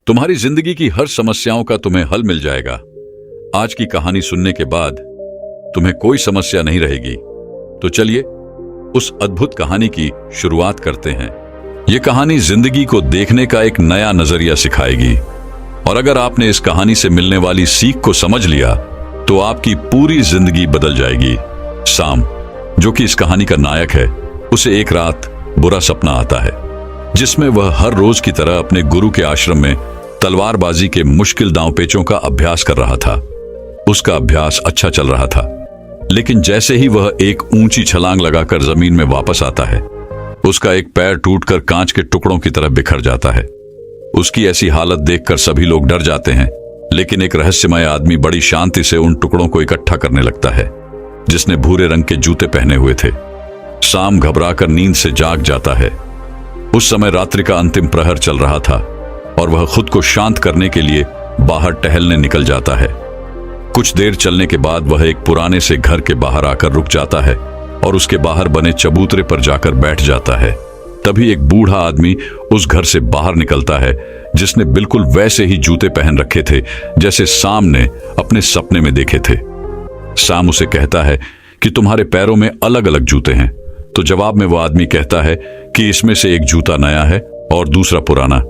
तुम्हारी जिंदगी की हर समस्याओं का तुम्हें हल मिल जाएगा। आज की कहानी सुनने के बाद तुम्हें कोई समस्या नहीं रहेगी। तो चलिए उस अद्भुत कहानी की शुरुआत करते हैं। यह कहानी जिंदगी को देखने का एक नया नजरिया सिखाएगी और अगर आपने इस कहानी से मिलने वाली सीख को समझ लिया तो आपकी पूरी जिंदगी बदल जाएगी। साम, जो कि इस कहानी का नायक है, उसे एक रात बुरा सपना आता है जिसमें वह हर रोज की तरह अपने गुरु के आश्रम में तलवारबाजी के मुश्किल दांवपेचों का अभ्यास कर रहा था। उसका अभ्यास अच्छा चल रहा था, लेकिन जैसे ही वह एक ऊंची छलांग लगाकर जमीन में वापस आता है, उसका एक पैर टूटकर कांच के टुकड़ों की तरह बिखर जाता है। उसकी ऐसी हालत देखकर सभी लोग डर जाते हैं, लेकिन एक रहस्यमय आदमी बड़ी शांति से उन टुकड़ों को इकट्ठा करने लगता है, जिसने भूरे रंग के जूते पहने हुए थे। साम घबराकर नींद से जाग जाता है। उस समय रात्रि का अंतिम प्रहर चल रहा था और वह खुद को शांत करने के लिए बाहर टहलने निकल जाता है। कुछ देर चलने के बाद वह एक पुराने से घर के बाहर आकर रुक जाता है और उसके बाहर बने चबूतरे पर जाकर बैठ जाता है। तभी एक बूढ़ा आदमी उस घर से बाहर निकलता है, जिसने बिल्कुल वैसे ही जूते पहन रखे थे जैसे साम ने अपने सपने में देखे थे। साम उसे कहता है कि तुम्हारे पैरों में अलग अलग जूते हैं। तो जवाब में वह आदमी कहता है कि इसमें से एक जूता नया है और दूसरा पुराना।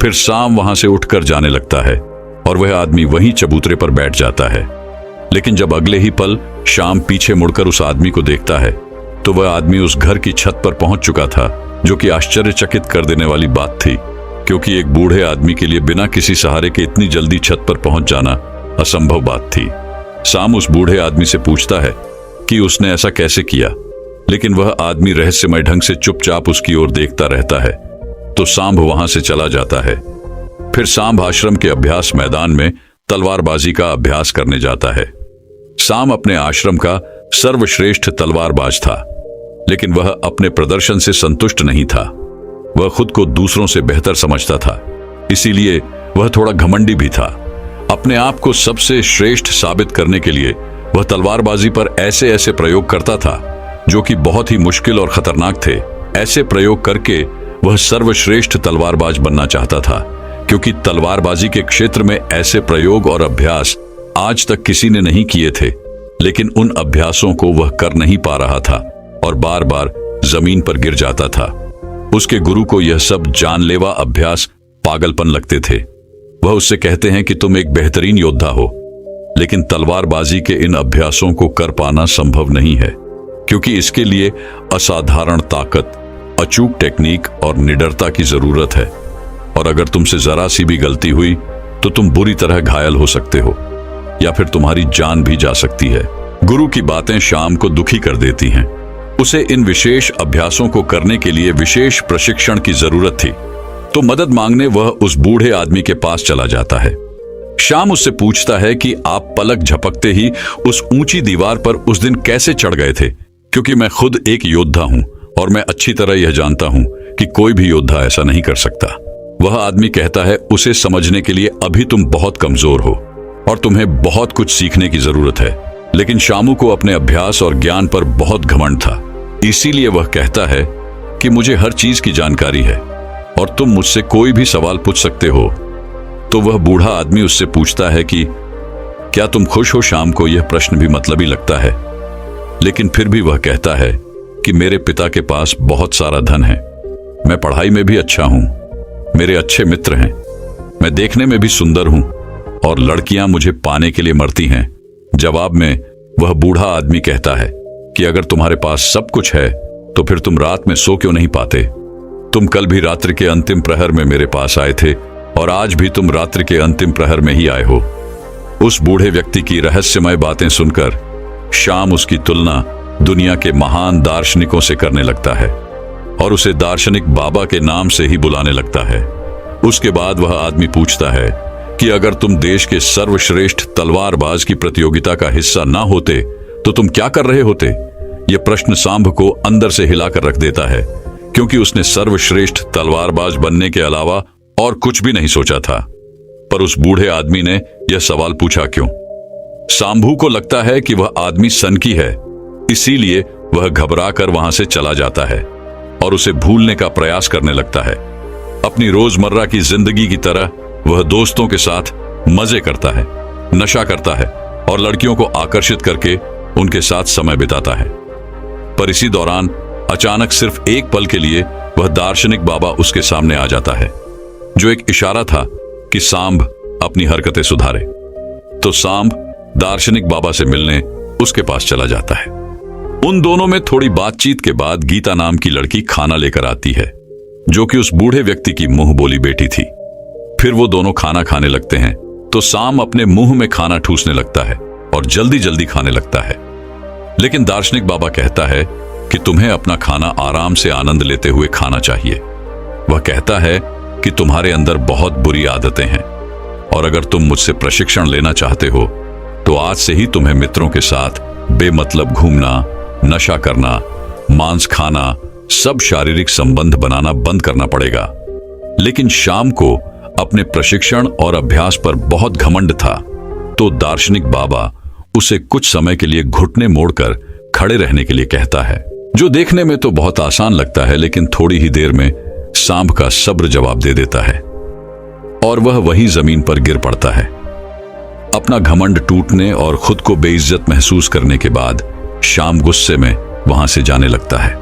फिर साम वहां से उठकर जाने लगता है और वह आदमी वहीं चबूतरे पर बैठ जाता है। लेकिन जब अगले ही पल शाम पीछे मुड़कर उस आदमी को देखता है तो वह आदमी उस घर की छत पर पहुंच चुका था, जो कि आश्चर्यचकित कर देने वाली बात थी, क्योंकि एक बूढ़े आदमी के लिए बिना किसी सहारे के इतनी जल्दी छत पर पहुंच जाना असंभव बात थी। साम उस बूढ़े आदमी से पूछता है कि उसने ऐसा कैसे किया, लेकिन वह आदमी रहस्यमय ढंग से चुपचाप उसकी ओर देखता रहता है। तो सांभ वहां से चला जाता है। फिर सांभ आश्रम के अभ्यास मैदान में तलवारबाजी का अभ्यास करने जाता है। साम अपने आश्रम का सर्वश्रेष्ठ तलवारबाज था, लेकिन वह अपने प्रदर्शन से संतुष्ट नहीं था। वह खुद को दूसरों से बेहतर समझता था, इसीलिए वह थोड़ा घमंडी भी था। अपने आप को सबसे श्रेष्ठ साबित करने के लिए वह तलवारबाजी पर ऐसे ऐसे प्रयोग करता था जो कि बहुत ही मुश्किल और खतरनाक थे। ऐसे प्रयोग करके वह सर्वश्रेष्ठ तलवारबाज बनना चाहता था, क्योंकि तलवारबाजी के क्षेत्र में ऐसे प्रयोग और अभ्यास आज तक किसी ने नहीं किए थे। लेकिन उन अभ्यासों को वह कर नहीं पा रहा था और बार बार जमीन पर गिर जाता था। उसके गुरु को यह सब जानलेवा अभ्यास पागलपन लगते थे। वह उससे कहते हैं कि तुम एक बेहतरीन योद्धा हो, लेकिन तलवारबाजी के इन अभ्यासों को कर पाना संभव नहीं है, क्योंकि इसके लिए असाधारण ताकत, अचूक टेक्निक और निडरता की जरूरत है। और अगर तुमसे जरा सी भी गलती हुई तो तुम बुरी तरह घायल हो सकते हो या फिर तुम्हारी जान भी जा सकती है। गुरु की बातें शाम को दुखी कर देती हैं। उसे इन विशेष अभ्यासों को करने के लिए विशेष प्रशिक्षण की जरूरत थी। तो मदद मांगने वह उस बूढ़े आदमी के पास चला जाता है। शाम उससे पूछता है कि आप पलक झपकते ही उस ऊंची दीवार पर उस दिन कैसे चढ़ गए थे, क्योंकि मैं खुद एक योद्धा हूं और मैं अच्छी तरह यह जानता हूं कि कोई भी योद्धा ऐसा नहीं कर सकता। वह आदमी कहता है, उसे समझने के लिए अभी तुम बहुत कमजोर हो और तुम्हें बहुत कुछ सीखने की जरूरत है। लेकिन शामू को अपने अभ्यास और ज्ञान पर बहुत घमंड था, इसीलिए वह कहता है कि मुझे हर चीज की जानकारी है और तुम मुझसे कोई भी सवाल पूछ सकते हो। तो वह बूढ़ा आदमी उससे पूछता है कि क्या तुम खुश हो। शाम को यह प्रश्न भी मतलबी लगता है, लेकिन फिर भी वह कहता है कि मेरे पिता के पास बहुत सारा धन है, मैं पढ़ाई में भी अच्छा हूं, मेरे अच्छे मित्र हैं, मैं देखने में भी सुंदर हूं और लड़कियां मुझे पाने के लिए मरती हैं। जवाब में वह बूढ़ा आदमी कहता है कि अगर तुम्हारे पास सब कुछ है तो फिर तुम रात में सो क्यों नहीं पाते। तुम कल भी रात्रि के अंतिम प्रहर में मेरे पास आए थे और आज भी तुम रात्रि के अंतिम प्रहर में ही आए हो। उस बूढ़े व्यक्ति की रहस्यमय बातें सुनकर शाम उसकी तुलना दुनिया के महान दार्शनिकों से करने लगता है और उसे दार्शनिक बाबा के नाम से ही बुलाने लगता है। उसके बाद वह आदमी पूछता है कि अगर तुम देश के सर्वश्रेष्ठ तलवारबाज की प्रतियोगिता का हिस्सा ना होते तो तुम क्या कर रहे होते। यह प्रश्न सांभ को अंदर से हिलाकर रख देता है, क्योंकि उसने सर्वश्रेष्ठ तलवारबाज बनने के अलावा और कुछ भी नहीं सोचा था। पर उस बूढ़े आदमी ने यह सवाल पूछा क्यों। सांभू को लगता है कि वह आदमी सनकी है, इसीलिए वह घबराकर वहां से चला जाता है और उसे भूलने का प्रयास करने लगता है। अपनी रोजमर्रा की जिंदगी की तरह वह दोस्तों के साथ मजे करता है, नशा करता है और लड़कियों को आकर्षित करके उनके साथ समय बिताता है। पर इसी दौरान अचानक सिर्फ एक पल के लिए वह दार्शनिक बाबा उसके सामने आ जाता है, जो एक इशारा था कि सांब अपनी हरकतें सुधारे। तो सांब दार्शनिक बाबा से मिलने उसके पास चला जाता है। उन दोनों में थोड़ी बातचीत के बाद गीता नाम की लड़की खाना लेकर आती है, जो कि उस बूढ़े व्यक्ति की मुंह बोली बेटी थी। फिर वो दोनों खाना खाने लगते हैं तो सांब अपने मुंह में खाना ठूसने लगता है और जल्दी जल्दी खाने लगता है। लेकिन दार्शनिक बाबा कहता है कि तुम्हें अपना खाना आराम से आनंद लेते हुए खाना चाहिए। वह कहता है कि तुम्हारे अंदर बहुत बुरी आदतें हैं और अगर तुम मुझसे प्रशिक्षण लेना चाहते हो तो आज से ही तुम्हें मित्रों के साथ बेमतलब घूमना, नशा करना, मांस खाना, सब शारीरिक संबंध बनाना बंद करना पड़ेगा। लेकिन शाम को अपने प्रशिक्षण और अभ्यास पर बहुत घमंड था, तो दार्शनिक बाबा उसे कुछ समय के लिए घुटने मोड़कर खड़े रहने के लिए कहता है, जो देखने में तो बहुत आसान लगता है, लेकिन थोड़ी ही देर में सांब का सब्र जवाब दे देता है और वह वहीं जमीन पर गिर पड़ता है। अपना घमंड टूटने और खुद को बेइज्जत महसूस करने के बाद शाम गुस्से में वहां से जाने लगता है।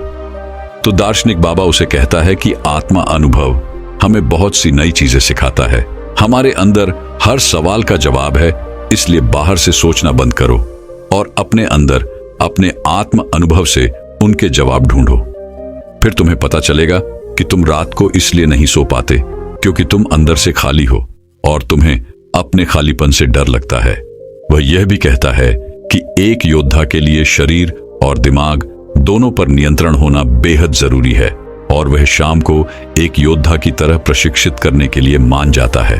तो दार्शनिक बाबा उसे कहता है कि आत्मा अनुभव हमें बहुत सी नई चीजें सिखाता है। हमारे अंदर हर सवाल का जवाब है, इसलिए बाहर से सोचना बंद करो और अपने अंदर अपने आत्म अनुभव से उनके जवाब ढूंढो। फिर तुम्हें पता चलेगा कि तुम रात को इसलिए नहीं सो पाते क्योंकि तुम अंदर से खाली हो और तुम्हें अपने खालीपन से डर लगता है। वह यह भी कहता है कि एक योद्धा के लिए शरीर और दिमाग दोनों पर नियंत्रण होना बेहद जरूरी है और वह शाम को एक योद्धा की तरह प्रशिक्षित करने के लिए मान जाता है।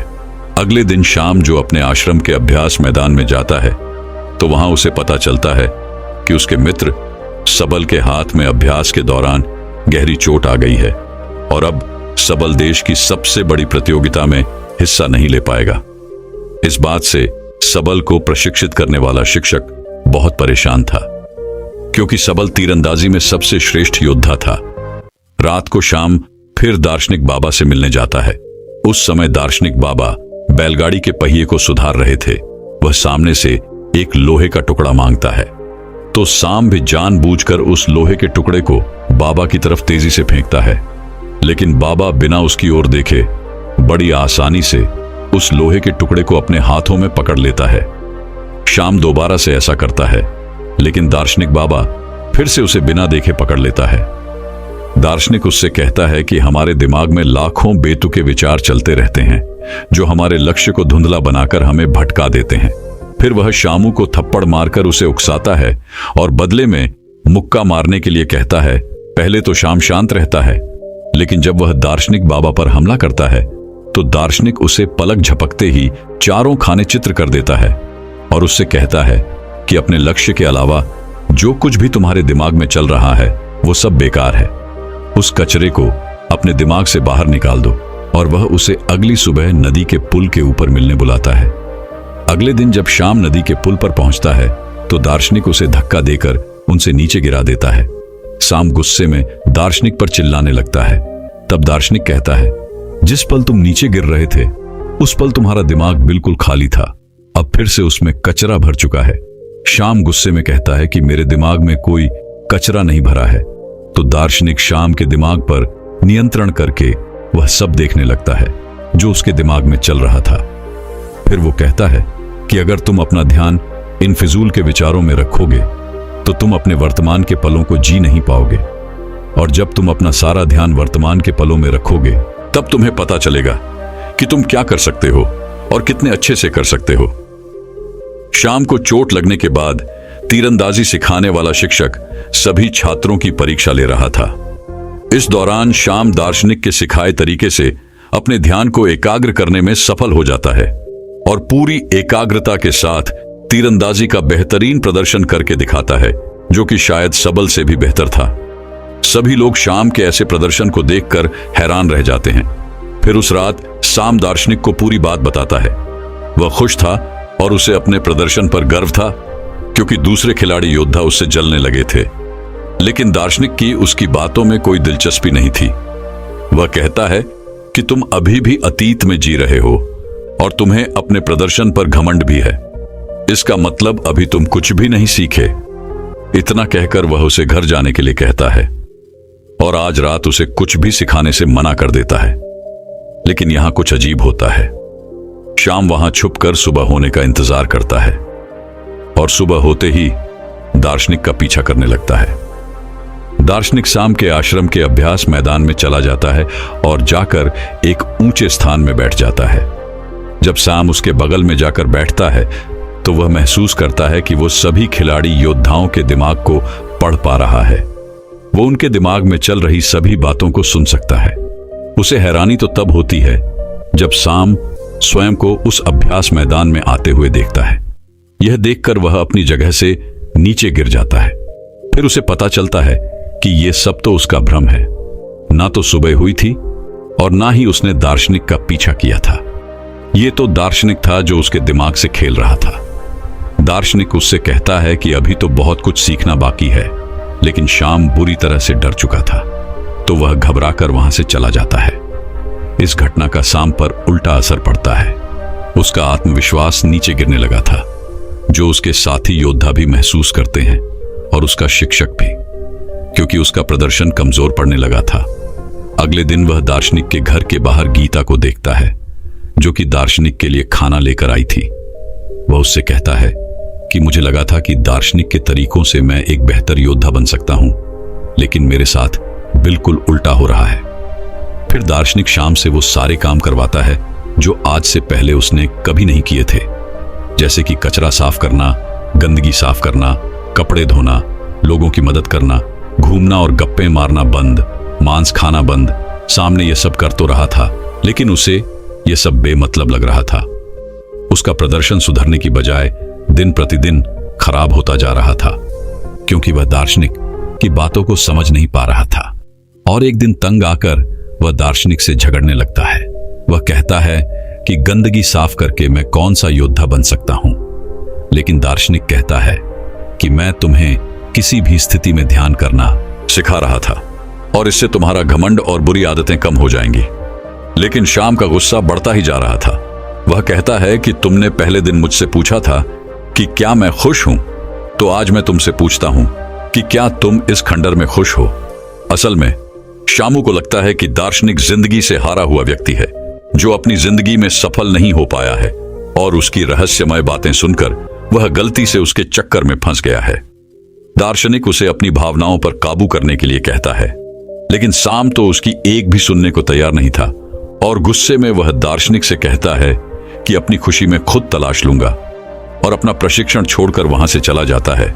अगले दिन शाम जो अपने आश्रम के अभ्यास मैदान में जाता है तो वहां उसे पता चलता है कि उसके मित्र सबल के हाथ में अभ्यास के दौरान गहरी चोट आ गई है और अब सबल देश की सबसे बड़ी प्रतियोगिता में हिस्सा नहीं ले पाएगा। इस बात से सबल को प्रशिक्षित करने वाला शिक्षक बहुत परेशान था, क्योंकि सबल तीरंदाजी में सबसे श्रेष्ठ योद्धा था। रात को शाम फिर दार्शनिक बाबा से मिलने जाता है। उस समय दार्शनिक बाबा बैलगाड़ी के पहिए को सुधार रहे थे। वह सामने से एक लोहे का टुकड़ा मांगता है, तो सांब भी जानबूझकर उस लोहे के टुकड़े को बाबा की तरफ तेजी से फेंकता है, लेकिन बाबा बिना उसकी ओर देखे बड़ी आसानी से उस लोहे के टुकड़े को अपने हाथों में पकड़ लेता है। शाम दोबारा से ऐसा करता है, लेकिन दार्शनिक बाबा फिर से उसे बिना देखे पकड़ लेता है। दार्शनिक उससे कहता है कि हमारे दिमाग में लाखों बेतुके विचार चलते रहते हैं, जो हमारे लक्ष्य को धुंधला बनाकर हमें भटका देते हैं। फिर वह शामू को थप्पड़ मारकर उसे उकसाता है और बदले में मुक्का मारने के लिए कहता है। पहले तो शाम शांत रहता है, लेकिन जब वह दार्शनिक बाबा पर हमला करता है तो दार्शनिक उसे पलक झपकते ही चारों खाने चित्र कर देता है और उससे कहता है कि अपने लक्ष्य के अलावा जो कुछ भी तुम्हारे दिमाग में चल रहा है वो सब बेकार है। उस कचरे को अपने दिमाग से बाहर निकाल दो। और वह उसे अगली सुबह नदी के पुल के ऊपर मिलने बुलाता है। अगले दिन जब शाम नदी के पुल पर पहुंचता है तो दार्शनिक उसे धक्का देकर उनसे नीचे गिरा देता है। शाम गुस्से में दार्शनिक पर चिल्लाने लगता है। तब दार्शनिक कहता है, जिस पल तुम नीचे गिर रहे थे उस पल तुम्हारा दिमाग बिल्कुल खाली था, अब फिर से उसमें कचरा भर चुका है। शाम गुस्से में कहता है कि मेरे दिमाग में कोई कचरा नहीं भरा है। तो दार्शनिक शाम के दिमाग पर नियंत्रण करके वह सब देखने लगता है जो उसके दिमाग में चल रहा था। फिर वो कहता है कि अगर तुम अपना ध्यान इन फिजूल के विचारों में रखोगे तो तुम अपने वर्तमान के पलों को जी नहीं पाओगे, और जब तुम अपना सारा ध्यान वर्तमान के पलों में रखोगे तब तुम्हें पता चलेगा कि तुम क्या कर सकते हो और कितने अच्छे से कर सकते हो। शाम को चोट लगने के बाद तीरंदाजी सिखाने वाला शिक्षक सभी छात्रों की परीक्षा ले रहा था। इस दौरान शाम दार्शनिक के सिखाए तरीके से अपने ध्यान को एकाग्र करने में सफल हो जाता है और पूरी एकाग्रता के साथ तीरंदाजी का बेहतरीन प्रदर्शन करके दिखाता है, जो कि शायद सबल से भी बेहतर था। सभी लोग शाम के ऐसे प्रदर्शन को देखकर हैरान रह जाते हैं। फिर उस रात शाम दार्शनिक को पूरी बात बताता है। वह खुश था और उसे अपने प्रदर्शन पर गर्व था, क्योंकि दूसरे खिलाड़ी योद्धा उससे जलने लगे थे। लेकिन दार्शनिक की उसकी बातों में कोई दिलचस्पी नहीं थी। वह कहता है कि तुम अभी भी अतीत में जी रहे हो और तुम्हें अपने प्रदर्शन पर घमंड भी है। इसका मतलब अभी तुम कुछ भी नहीं सीखे। इतना कहकर वह उसे घर जाने के लिए कहता है और आज रात उसे कुछ भी सिखाने से मना कर देता है। लेकिन यहां कुछ अजीब होता है। शाम वहां छुपकर सुबह होने का इंतजार करता है और सुबह होते ही दार्शनिक का पीछा करने लगता है। दार्शनिक शाम के आश्रम के अभ्यास मैदान में चला जाता है और जाकर एक ऊंचे स्थान में बैठ जाता है। जब शाम उसके बगल में जाकर बैठता है तो वह महसूस करता है कि वो सभी खिलाड़ी योद्धाओं के दिमाग को पढ़ पा रहा है। वो उनके दिमाग में चल रही सभी बातों को सुन सकता है। उसे हैरानी तो तब होती है जब शाम स्वयं को उस अभ्यास मैदान में आते हुए देखता है। यह देखकर वह अपनी जगह से नीचे गिर जाता है। फिर उसे पता चलता है कि यह सब तो उसका भ्रम है। ना तो सुबह हुई थी और ना ही उसने दार्शनिक का पीछा किया था। यह तो दार्शनिक था जो उसके दिमाग से खेल रहा था। दार्शनिक उससे कहता है कि अभी तो बहुत कुछ सीखना बाकी है, लेकिन शाम बुरी तरह से डर चुका था तो वह घबराकर वहां से चला जाता है। इस घटना का शाम पर उल्टा असर पड़ता है। उसका आत्मविश्वास नीचे गिरने लगा था, जो उसके साथी योद्धा भी महसूस करते हैं और उसका शिक्षक भी, क्योंकि उसका प्रदर्शन कमजोर पड़ने लगा था। अगले दिन वह दार्शनिक के घर के बाहर गीता को देखता है, जो कि दार्शनिक के लिए खाना लेकर आई थी। वह उससे कहता है कि मुझे लगा था कि दार्शनिक के तरीकों से मैं एक बेहतर योद्धा बन सकता हूं, लेकिन मेरे साथ बिल्कुल उल्टा हो रहा है। फिर दार्शनिक शाम से वो सारे काम करवाता है जो आज से पहले उसने कभी नहीं किए थे, जैसे कि कचरा साफ करना, गंदगी साफ करना, कपड़े धोना, लोगों की मदद करना, घूमना और गप्पे मारना बंद, मांस खाना बंद। सामने यह सब कर तो रहा था, लेकिन उसे यह सब बेमतलब लग रहा था। उसका प्रदर्शन सुधरने की बजाय दिन प्रतिदिन खराब होता जा रहा था, क्योंकि वह दार्शनिक की बातों को समझ नहीं पा रहा था। और एक दिन तंग आकर वह दार्शनिक से झगड़ने लगता है। वह कहता है कि गंदगी साफ करके मैं कौन सा योद्धा बन सकता हूं, लेकिन दार्शनिक कहता है कि मैं तुम्हें किसी भी स्थिति में ध्यान करना सिखा रहा था और इससे तुम्हारा घमंड और बुरी आदतें कम हो जाएंगी। लेकिन शाम का गुस्सा बढ़ता ही जा रहा था। वह कहता है कि तुमने पहले दिन मुझसे पूछा था कि क्या मैं खुश हूं, तो आज मैं तुमसे पूछता हूं कि क्या तुम इस खंडर में खुश हो। असल में शामू को लगता है कि दार्शनिक जिंदगी से हारा हुआ व्यक्ति है, जो अपनी जिंदगी में सफल नहीं हो पाया है, और उसकी रहस्यमय बातें सुनकर वह गलती से उसके चक्कर में फंस गया है। दार्शनिक उसे अपनी भावनाओं पर काबू करने के लिए कहता है, लेकिन शाम तो उसकी एक भी सुनने को तैयार नहीं था और गुस्से में वह दार्शनिक से कहता है कि अपनी खुशी में खुद तलाश लूंगा, और अपना प्रशिक्षण छोड़कर वहां से चला जाता है।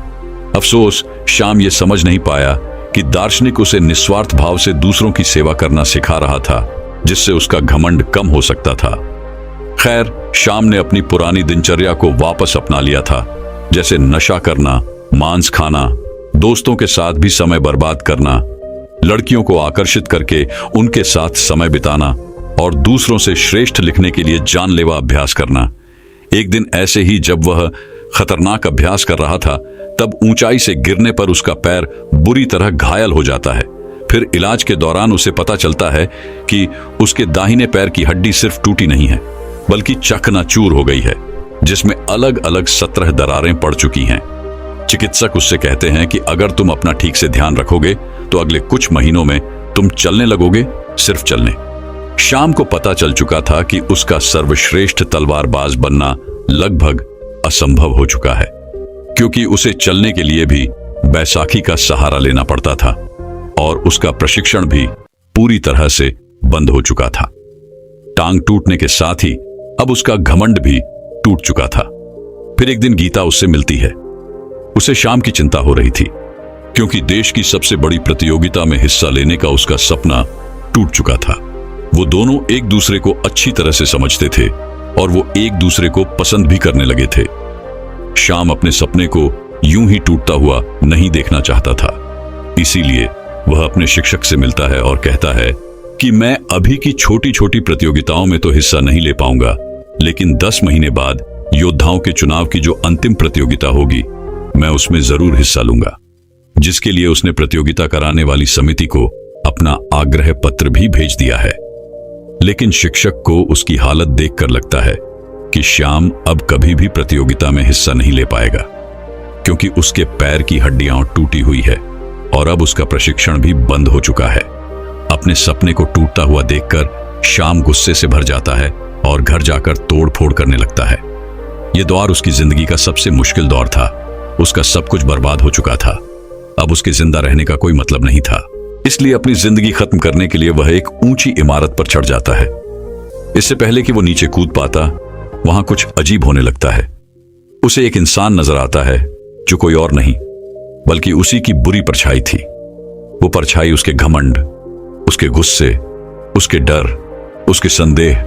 अफसोस शाम ये समझ नहीं पाया कि दार्शनिक उसे निस्वार्थ भाव से दूसरों की सेवा करना सिखा रहा था, जिससे उसका घमंड कम हो सकता था। खैर, शाम ने अपनी पुरानी दिनचर्या को वापस अपना लिया था, जैसे नशा करना, मांस खाना, दोस्तों के साथ भी समय बर्बाद करना, लड़कियों को आकर्षित करके उनके साथ समय बिताना और दूसरों से श्रेष्ठ लिखने के लिए जानलेवा अभ्यास करना। एक दिन ऐसे ही जब वह खतरनाक अभ्यास कर रहा था, तब ऊंचाई से गिरने पर उसका पैर बुरी तरह घायल हो जाता है। फिर इलाज के दौरान उसे पता चलता है कि उसके दाहिने पैर की हड्डी सिर्फ टूटी नहीं है, बल्कि चकनाचूर हो गई है, जिसमें अलग अलग 17 दरारें पड़ चुकी हैं। चिकित्सक उससे कहते हैं कि अगर तुम अपना ठीक से ध्यान रखोगे तो अगले कुछ महीनों में तुम चलने लगोगे, सिर्फ चलने। शाम को पता चल चुका था कि उसका सर्वश्रेष्ठ तलवारबाज बनना लगभग असंभव हो चुका है, क्योंकि उसे चलने के लिए भी बैसाखी का सहारा लेना पड़ता था और उसका प्रशिक्षण भी पूरी तरह से बंद हो चुका था। टांग टूटने के साथ ही अब उसका घमंड भी टूट चुका था। फिर एक दिन गीता उससे मिलती है। उसे शाम की चिंता हो रही थी, क्योंकि देश की सबसे बड़ी प्रतियोगिता में हिस्सा लेने का उसका सपना टूट चुका था। वो दोनों एक दूसरे को अच्छी तरह से समझते थे और वो एक दूसरे को पसंद भी करने लगे थे। शाम अपने सपने को यूं ही टूटता हुआ नहीं देखना चाहता था, इसीलिए वह अपने शिक्षक से मिलता है और कहता है कि मैं अभी की छोटी छोटी प्रतियोगिताओं में तो हिस्सा नहीं ले पाऊंगा, लेकिन 10 महीने बाद योद्धाओं के चुनाव की जो अंतिम प्रतियोगिता होगी, मैं उसमें जरूर हिस्सा लूंगा। जिसके लिए उसने प्रतियोगिता कराने वाली समिति को अपना आग्रह पत्र भी भेज दिया है। लेकिन शिक्षक को उसकी हालत देखकर लगता है कि श्याम अब कभी भी प्रतियोगिता में हिस्सा नहीं ले पाएगा, क्योंकि उसके पैर की हड्डियां टूटी हुई है और अब उसका प्रशिक्षण भी बंद हो चुका है। अपने सपने को टूटता हुआ देखकर श्याम गुस्से से भर जाता है और घर जाकर तोड़ फोड़ करने लगता है। यह दौर उसकी जिंदगी का सबसे मुश्किल दौर था। उसका सब कुछ बर्बाद हो चुका था। अब उसके जिंदा रहने का कोई मतलब नहीं था। इसलिए अपनी जिंदगी खत्म करने के लिए वह एक ऊंची इमारत पर चढ़ जाता है। इससे पहले कि वो नीचे कूद पाता, वहां कुछ अजीब होने लगता है। उसे एक इंसान नजर आता है जो कोई और नहीं बल्कि उसी की बुरी परछाई थी। वो परछाई उसके घमंड, उसके गुस्से, उसके डर, उसके संदेह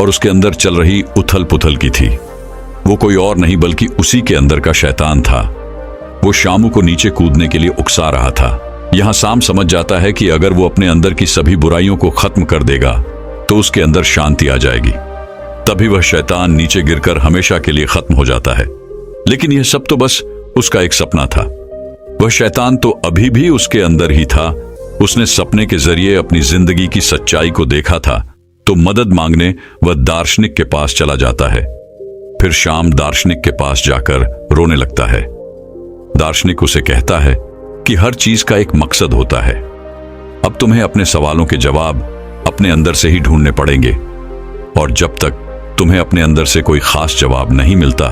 और उसके अंदर चल रही उथल पुथल की थी। वो कोई और नहीं बल्कि उसी के अंदर का शैतान था। वो शामू को नीचे कूदने के लिए उकसा रहा था। यहां शाम समझ जाता है कि अगर वो अपने अंदर की सभी बुराइयों को खत्म कर देगा तो उसके अंदर शांति आ जाएगी। तभी वह शैतान नीचे गिरकर हमेशा के लिए खत्म हो जाता है। लेकिन यह सब तो बस उसका एक सपना था। वह शैतान तो अभी भी उसके अंदर ही था। उसने सपने के जरिए अपनी जिंदगी की सच्चाई को देखा था, तो मदद मांगने वह दार्शनिक के पास चला जाता है। फिर शाम दार्शनिक के पास जाकर रोने लगता है। दार्शनिक उसे कहता है कि हर चीज का एक मकसद होता है। अब तुम्हें अपने सवालों के जवाब अपने अंदर से ही ढूंढने पड़ेंगे, और जब तक तुम्हें अपने अंदर से कोई खास जवाब नहीं मिलता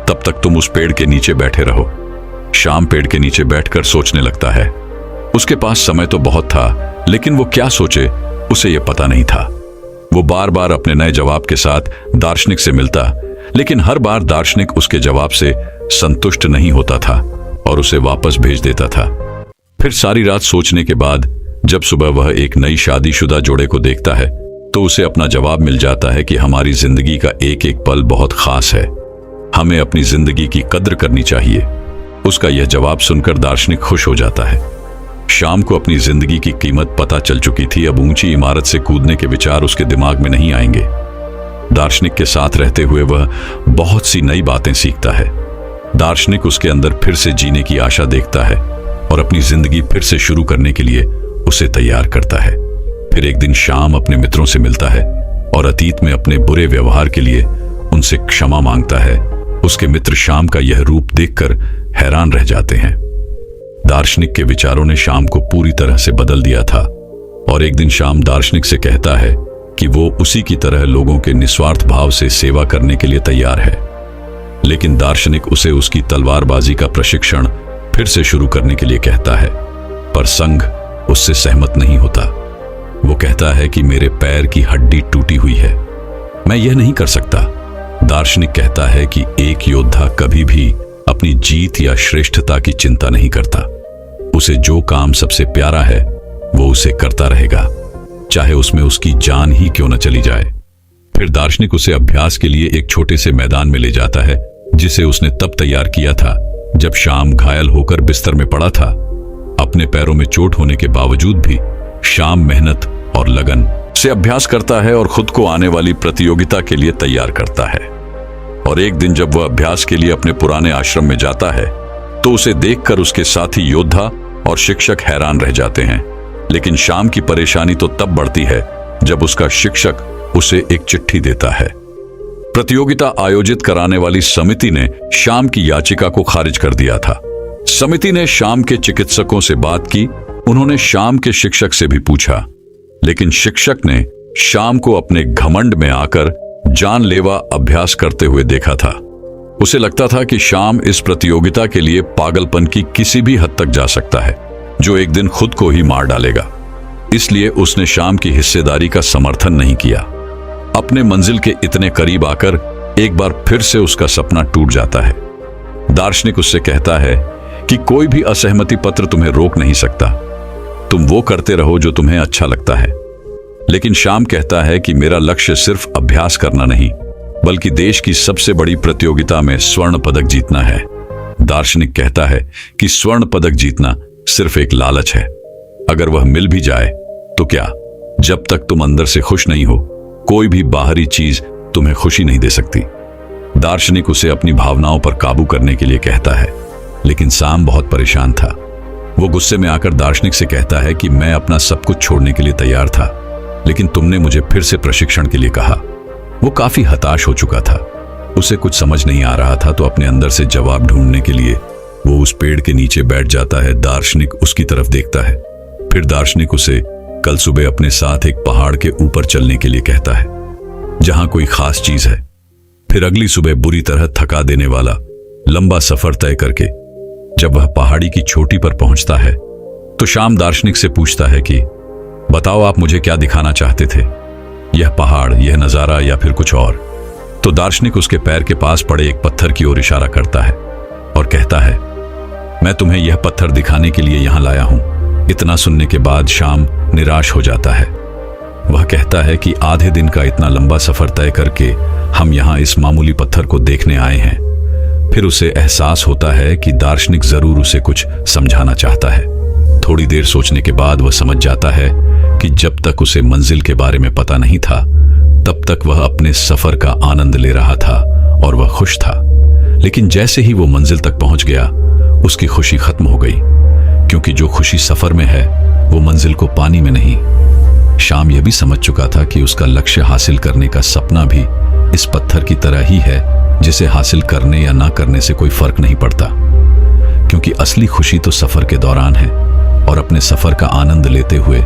तब तक तुम उस पेड़ के नीचे बैठे रहो। शाम पेड़ के नीचे बैठकर सोचने लगता है। उसके पास समय तो बहुत था, लेकिन वो क्या सोचे उसे यह पता नहीं था। वो बार बार अपने नए जवाब के साथ दार्शनिक से मिलता, लेकिन हर बार दार्शनिक उसके जवाब से संतुष्ट नहीं होता था और उसे वापस भेज देता था। फिर सारी रात सोचने के बाद जब सुबह वह एक नई शादीशुदा जोड़े को देखता है तो उसे अपना जवाब मिल जाता है कि हमारी जिंदगी का एक एक पल बहुत खास है, हमें अपनी जिंदगी की कद्र करनी चाहिए। उसका यह जवाब सुनकर दार्शनिक खुश हो जाता है। शाम को अपनी जिंदगी की कीमत पता चल चुकी थी। अब ऊंची इमारत से कूदने के विचार उसके दिमाग में नहीं आएंगे। दार्शनिक के साथ रहते हुए वह बहुत सी नई बातें सीखता है। दार्शनिक उसके अंदर फिर से जीने की आशा देखता है और अपनी जिंदगी फिर से शुरू करने के लिए उसे तैयार करता है। फिर एक दिन शाम अपने मित्रों से मिलता है और अतीत में अपने बुरे व्यवहार के लिए उनसे क्षमा मांगता है। उसके मित्र शाम का यह रूप देखकर हैरान रह जाते हैं। दार्शनिक के विचारों ने शाम को पूरी तरह से बदल दिया था, और एक दिन शाम दार्शनिक से कहता है कि वो उसी की तरह लोगों के निस्वार्थ भाव से सेवा करने के लिए तैयार है। लेकिन दार्शनिक उसे उसकी तलवारबाजी का प्रशिक्षण फिर से शुरू करने के लिए कहता है, पर संघ उससे सहमत नहीं होता। वो कहता है कि मेरे पैर की हड्डी टूटी हुई है, मैं यह नहीं कर सकता। दार्शनिक कहता है कि एक योद्धा कभी भी अपनी जीत या श्रेष्ठता की चिंता नहीं करता। उसे जो काम सबसे प्यारा है वो उसे करता रहेगा, चाहे उसमें उसकी जान ही क्यों न चली जाए। फिर दार्शनिक उसे अभ्यास के लिए एक छोटे से मैदान में ले जाता है, जिसे उसने तब तैयार किया था जब शाम घायल होकर बिस्तर में पड़ा था। अपने पैरों में चोट होने के बावजूद भी शाम मेहनत और लगन से अभ्यास करता है और खुद को आने वाली प्रतियोगिता के लिए तैयार करता है। और एक दिन जब वह अभ्यास के लिए अपने पुराने आश्रम में जाता है तो उसे देखकर उसके साथी योद्धा और शिक्षक हैरान रह जाते हैं। लेकिन शाम की परेशानी तो तब बढ़ती है जब उसका शिक्षक उसे एक चिट्ठी देता है। प्रतियोगिता आयोजित कराने वाली समिति ने शाम की याचिका को खारिज कर दिया था। समिति ने शाम के चिकित्सकों से बात की। उन्होंने शाम के शिक्षक से भी पूछा, लेकिन शिक्षक ने शाम को अपने घमंड में आकर जानलेवा अभ्यास करते हुए देखा था। उसे लगता था कि शाम इस प्रतियोगिता के लिए पागलपन की किसी भी हद तक जा सकता है, जो एक दिन खुद को ही मार डालेगा। इसलिए उसने शाम की हिस्सेदारी का समर्थन नहीं किया। अपने मंजिल के इतने करीब आकर एक बार फिर से उसका सपना टूट जाता है। दार्शनिक उससे कहता है कि कोई भी असहमति पत्र तुम्हें रोक नहीं सकता, तुम वो करते रहो जो तुम्हें अच्छा लगता है। लेकिन शाम कहता है कि मेरा लक्ष्य सिर्फ अभ्यास करना नहीं, बल्कि देश की सबसे बड़ी प्रतियोगिता में स्वर्ण पदक जीतना है। दार्शनिक कहता है कि स्वर्ण पदक जीतना सिर्फ एक लालच है, अगर वह मिल भी जाए तो क्या, जब तक तुम अंदर से खुश नहीं हो कोई भी बाहरी चीज तुम्हें खुशी नहीं दे सकती। दार्शनिक उसे अपनी भावनाओं पर काबू करने के लिए कहता है, लेकिन शाम बहुत परेशान था। वो गुस्से में आकर दार्शनिक से कहता है कि मैं अपना सब कुछ छोड़ने के लिए तैयार था, लेकिन तुमने मुझे फिर से प्रशिक्षण के लिए कहा। वो काफी हताश हो चुका था। उसे कुछ समझ नहीं आ रहा था, तो अपने अंदर से जवाब ढूंढने के लिए वो उस पेड़ के नीचे बैठ जाता है। दार्शनिक उसकी तरफ देखता है। फिर दार्शनिक उसे कल सुबह अपने साथ एक पहाड़ के ऊपर चलने के लिए कहता है, जहां कोई खास चीज है। फिर अगली सुबह बुरी तरह थका देने वाला लंबा सफर तय करके जब वह पहाड़ी की चोटी पर पहुंचता है, तो शाम दार्शनिक से पूछता है कि बताओ, आप मुझे क्या दिखाना चाहते थे? यह पहाड़, यह नजारा, या फिर कुछ और? तो दार्शनिक उसके पैर के पास पड़े एक पत्थर की ओर इशारा करता है और कहता है, मैं तुम्हें यह पत्थर दिखाने के लिए यहां लाया हूं। इतना सुनने के बाद शाम निराश हो जाता है। वह कहता है कि आधे दिन का इतना लंबा सफर तय करके हम यहां इस मामूली पत्थर को देखने आए हैं। फिर उसे एहसास होता है कि दार्शनिक जरूर उसे कुछ समझाना चाहता है। थोड़ी देर सोचने के बाद वह समझ जाता है कि जब तक उसे मंजिल के बारे में पता नहीं था, तब तक वह अपने सफर का आनंद ले रहा था और वह खुश था। लेकिन जैसे ही वो मंजिल तक पहुंच गया, उसकी खुशी खत्म हो गई, क्योंकि जो खुशी सफर में है वो मंजिल को पाने में नहीं। शाम यह भी समझ चुका था कि उसका लक्ष्य हासिल करने का सपना भी इस पत्थर की तरह ही है, जिसे हासिल करने या ना करने से कोई फर्क नहीं पड़ता, क्योंकि असली खुशी तो सफर के दौरान है और अपने सफर का आनंद लेते हुए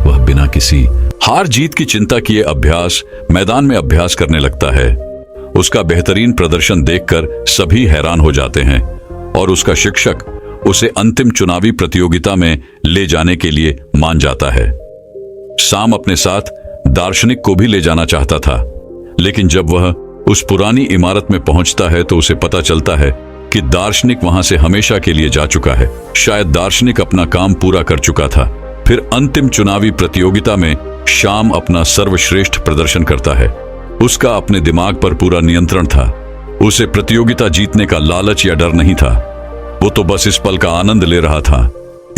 वह बिना किसी हार जीत की चिंता किए अभ्यास मैदान में अभ्यास करने लगता है। उसका बेहतरीन प्रदर्शन देखकर सभी हैरान हो जाते हैं और उसका शिक्षक उसे अंतिम चुनावी प्रतियोगिता में ले जाने के लिए मान जाता है। शाम अपने साथ दार्शनिक को भी ले जाना चाहता था, लेकिन जब वह उस पुरानी इमारत में पहुंचता है तो उसे पता चलता है कि दार्शनिक वहां से हमेशा के लिए जा चुका है। शायद दार्शनिक अपना काम पूरा कर चुका था। फिर अंतिम चुनावी प्रतियोगिता में शाम अपना सर्वश्रेष्ठ प्रदर्शन करता है। उसका अपने दिमाग पर पूरा नियंत्रण था। उसे प्रतियोगिता जीतने का लालच या डर नहीं था। वो तो बस इस पल का आनंद ले रहा था।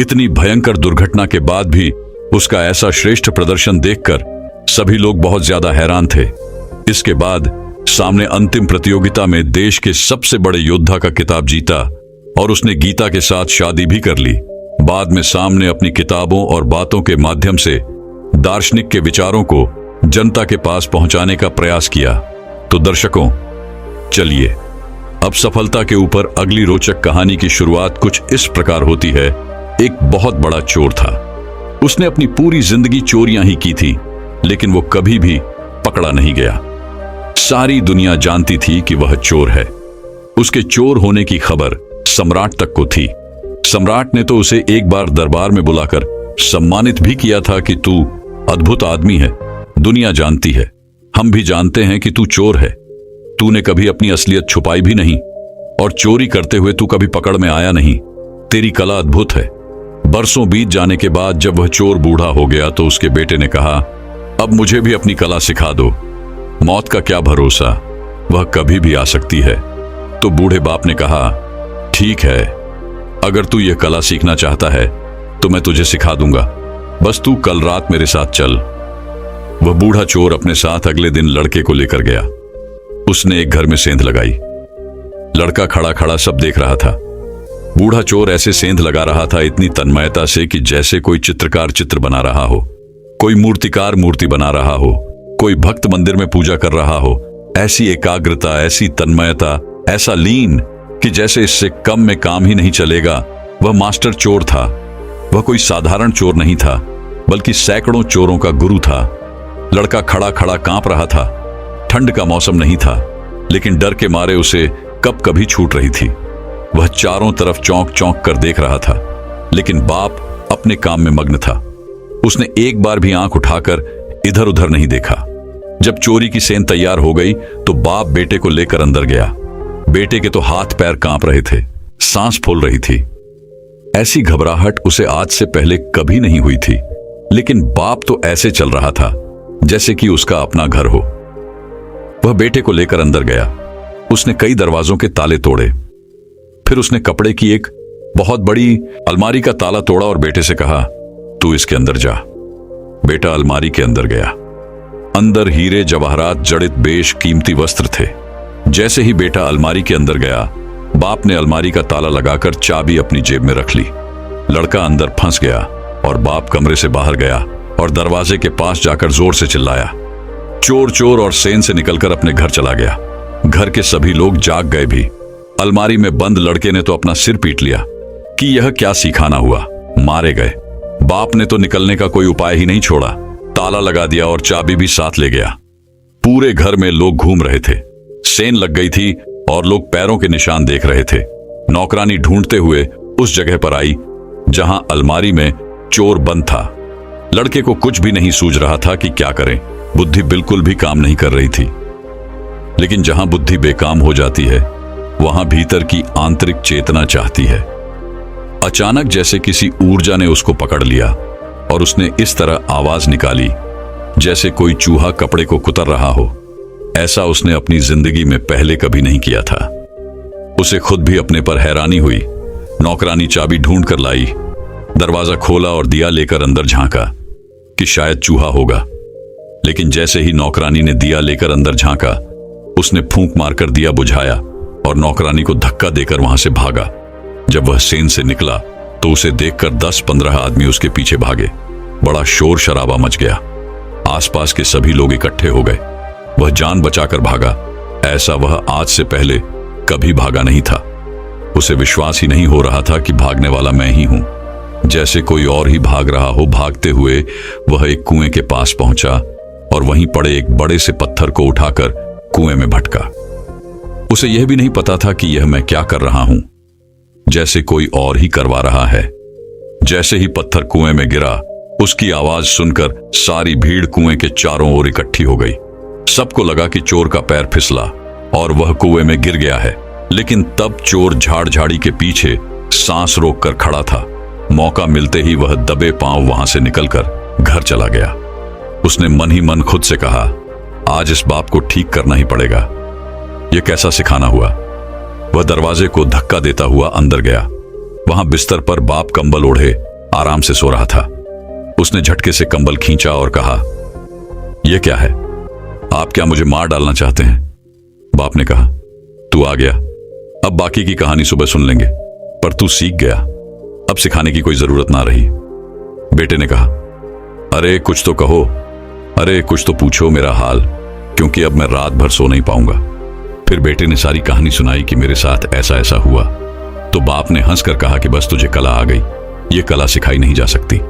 इतनी भयंकर दुर्घटना के बाद भी उसका ऐसा श्रेष्ठ प्रदर्शन देखकर सभी लोग बहुत ज्यादा हैरान थे। इसके बाद सामने अंतिम प्रतियोगिता में देश के सबसे बड़े योद्धा का खिताब जीता और उसने गीता के साथ शादी भी कर ली। बाद में सामने अपनी किताबों और बातों के माध्यम से दार्शनिक के विचारों को जनता के पास पहुंचाने का प्रयास किया। तो दर्शकों, चलिए अब सफलता के ऊपर अगली रोचक कहानी की शुरुआत कुछ इस प्रकार होती है। एक बहुत बड़ा चोर था। उसने अपनी पूरी जिंदगी चोरियां ही की थी, लेकिन वो कभी भी पकड़ा नहीं गया। सारी दुनिया जानती थी कि वह चोर है। उसके चोर होने की खबर सम्राट तक को थी। सम्राट ने तो उसे एक बार दरबार में बुलाकर सम्मानित भी किया था कि तू अद्भुत आदमी है, दुनिया जानती है, हम भी जानते हैं कि तू चोर है। तूने कभी अपनी असलियत छुपाई भी नहीं और चोरी करते हुए तू कभी पकड़ में आया नहीं। तेरी कला अद्भुत है। बरसों बीत जाने के बाद जब वह चोर बूढ़ा हो गया तो उसके बेटे ने कहा, अब मुझे भी अपनी कला सिखा दो। मौत का क्या भरोसा, वह कभी भी आ सकती है। तो बूढ़े बाप ने कहा, ठीक है, अगर तू यह कला सीखना चाहता है तो मैं तुझे सिखा दूंगा, बस तू कल रात मेरे साथ चल। वह बूढ़ा चोर अपने साथ अगले दिन लड़के को लेकर गया। उसने एक घर में सेंध लगाई। लड़का खड़ा खड़ा सब देख रहा था। बूढ़ा चोर ऐसे सेंध लगा रहा था इतनी तन्मयता से कि जैसे कोई चित्रकार चित्र बना रहा हो, कोई मूर्तिकार मूर्ति बना रहा हो, कोई भक्त मंदिर में पूजा कर रहा हो। ऐसी एकाग्रता, ऐसी तन्मयता, ऐसा लीन कि जैसे इससे कम में काम ही नहीं चलेगा। वह मास्टर चोर था। वह कोई साधारण चोर नहीं था, बल्कि सैकड़ों चोरों का गुरु था। लड़का खड़ा खड़ा कांप रहा था। ठंड का मौसम नहीं था, लेकिन डर के मारे उसे कब कभी छूट रही थी। वह चारों तरफ चौंक चौंक कर देख रहा था, लेकिन बाप अपने काम में मग्न था। उसने एक बार भी आंख उठाकर इधर उधर नहीं देखा। जब चोरी की सेंध तैयार हो गई तो बाप बेटे को लेकर अंदर गया। बेटे के तो हाथ पैर कांप रहे थे, सांस फूल रही थी। ऐसी घबराहट उसे आज से पहले कभी नहीं हुई थी, लेकिन बाप तो ऐसे चल रहा था जैसे कि उसका अपना घर हो। वह बेटे को लेकर अंदर गया। उसने कई दरवाजों के ताले तोड़े। फिर उसने कपड़े की एक बहुत बड़ी अलमारी का ताला तोड़ा और बेटे से कहा, तू इसके अंदर जा। बेटा अलमारी के अंदर गया। अंदर हीरे जवाहरात जड़ित बेशकीमती वस्त्र थे। जैसे ही बेटा अलमारी के अंदर गया, बाप ने अलमारी का ताला लगाकर चाबी अपनी जेब में रख ली। लड़का अंदर फंस गया और बाप कमरे से बाहर गया और दरवाजे के पास जाकर जोर से चिल्लाया, चोर चोर और सेन से निकलकर अपने घर चला गया। घर के सभी लोग जाग गए भी। अलमारी में बंद लड़के ने तो अपना सिर पीट लिया कि यह क्या सिखाना हुआ। मारे गए। बाप ने तो निकलने का कोई उपाय ही नहीं छोड़ा, ताला लगा दिया और चाबी भी साथ ले गया। पूरे घर में लोग घूम रहे थे। सेन लग गई थी और लोग पैरों के निशान देख रहे थे। नौकरानी ढूंढते हुए उस जगह पर आई जहां अलमारी में चोर बंद था। लड़के को कुछ भी नहीं सूझ रहा था कि क्या करें। बुद्धि बिल्कुल भी काम नहीं कर रही थी। लेकिन जहां बुद्धि बेकाम हो जाती है वहां भीतर की आंतरिक चेतना चाहती है। अचानक जैसे किसी ऊर्जा ने उसको पकड़ लिया और उसने इस तरह आवाज निकाली जैसे कोई चूहा कपड़े को कुतर रहा हो। ऐसा उसने अपनी जिंदगी में पहले कभी नहीं किया था। उसे खुद भी अपने पर हैरानी हुई। नौकरानी चाबी ढूंढ कर लाई, दरवाजा खोला और दिया लेकर अंदर झांका कि शायद चूहा होगा। लेकिन जैसे ही नौकरानी ने दिया लेकर अंदर झांका, उसने फूंक मारकर दिया बुझाया और नौकरानी को धक्का देकर वहां से भागा। जब वह सेन से निकला तो उसे देखकर 10-15 आदमी उसके पीछे भागे। बड़ा शोर शराबा मच गया। आसपास के सभी लोग इकट्ठे हो गए। वह जान बचाकर भागा। ऐसा वह आज से पहले कभी भागा नहीं था। उसे विश्वास ही नहीं हो रहा था कि भागने वाला मैं ही हूं। जैसे कोई और ही भाग रहा हो। भागते हुए वह एक कुएं के पास पहुंचा और वहीं पड़े एक बड़े से पत्थर को उठाकर कुएं में भटका। उसे यह भी नहीं पता था कि यह मैं क्या कर रहा हूं, जैसे कोई और ही करवा रहा है। जैसे ही पत्थर कुएं में गिरा, उसकी आवाज सुनकर सारी भीड़ कुएं के चारों ओर इकट्ठी हो गई। सबको लगा कि चोर का पैर फिसला और वह कुएं में गिर गया है। लेकिन तब चोर झाड़ झाड़ी के पीछे सांस रोककर खड़ा था। मौका मिलते ही वह दबे पांव वहां से निकलकर घर चला गया। उसने मन ही मन खुद से कहा, आज इस बाप को ठीक करना ही पड़ेगा। यह कैसा सिखाना हुआ। वह दरवाजे को धक्का देता हुआ अंदर गया। वहां बिस्तर पर बाप कंबल ओढ़े आराम से सो रहा था। उसने झटके से कंबल खींचा और कहा, यह क्या है? आप क्या मुझे मार डालना चाहते हैं? बाप ने कहा, तू आ गया, अब बाकी की कहानी सुबह सुन लेंगे। पर तू सीख गया, अब सिखाने की कोई जरूरत ना रही। बेटे ने कहा, अरे कुछ तो कहो, अरे कुछ तो पूछो मेरा हाल, क्योंकि अब मैं रात भर सो नहीं पाऊंगा। फिर बेटे ने सारी कहानी सुनाई कि मेरे साथ ऐसा ऐसा हुआ। तो बाप ने हंसकर कहा कि बस तुझे कला आ गई, ये कला सिखाई नहीं जा सकती।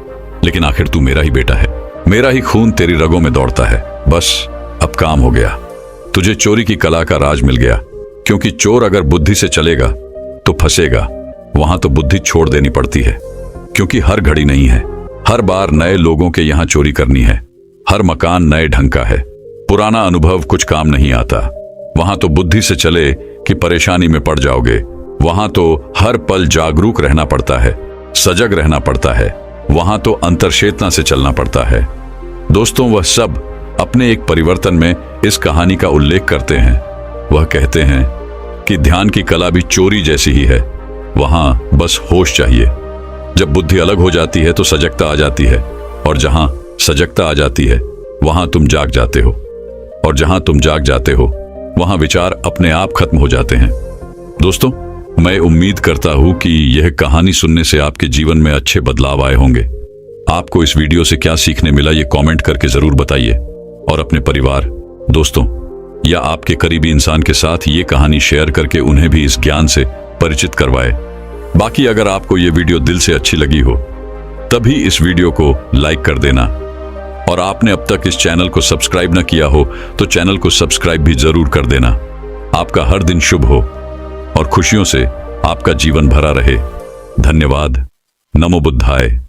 लेकिन आखिर तू मेरा ही बेटा है, मेरा ही खून तेरी रगों में दौड़ता है। बस अब काम हो गया, तुझे चोरी की कला का राज मिल गया। क्योंकि चोर अगर बुद्धि से चलेगा तो फंसेगा। वहां तो बुद्धि छोड़ देनी पड़ती है, क्योंकि हर घड़ी नहीं है। हर बार नए लोगों के यहां चोरी करनी है। हर मकान नए ढंग का है। पुराना अनुभव कुछ काम नहीं आता। वहां तो बुद्धि से चले कि परेशानी में पड़ जाओगे। वहां तो हर पल जागरूक रहना पड़ता है, सजग रहना पड़ता है। वहां तो अंतर्चेतना से चलना पड़ता है। दोस्तों, वह सब अपने एक परिवर्तन में इस कहानी का उल्लेख करते हैं। वह कहते हैं कि ध्यान की कला भी चोरी जैसी ही है। वहां बस होश चाहिए। जब बुद्धि अलग हो जाती है तो सजगता आ जाती है, और जहां सजगता आ जाती है वहां तुम जाग जाते हो, और जहां तुम जाग जाते हो वहां विचार अपने आप खत्म हो जाते हैं। दोस्तों, मैं उम्मीद करता हूं कि यह कहानी सुनने से आपके जीवन में अच्छे बदलाव आए होंगे। आपको इस वीडियो से क्या सीखने मिला ये कमेंट करके जरूर बताइए, और अपने परिवार, दोस्तों या आपके करीबी इंसान के साथ ये कहानी शेयर करके उन्हें भी इस ज्ञान से परिचित करवाए। बाकी अगर आपको ये वीडियो दिल से अच्छी लगी हो तभी इस वीडियो को लाइक कर देना, और आपने अब तक इस चैनल को सब्सक्राइब न किया हो तो चैनल को सब्सक्राइब भी जरूर कर देना। आपका हर दिन शुभ हो और खुशियों से आपका जीवन भरा रहे। धन्यवाद। नमो बुद्धाय।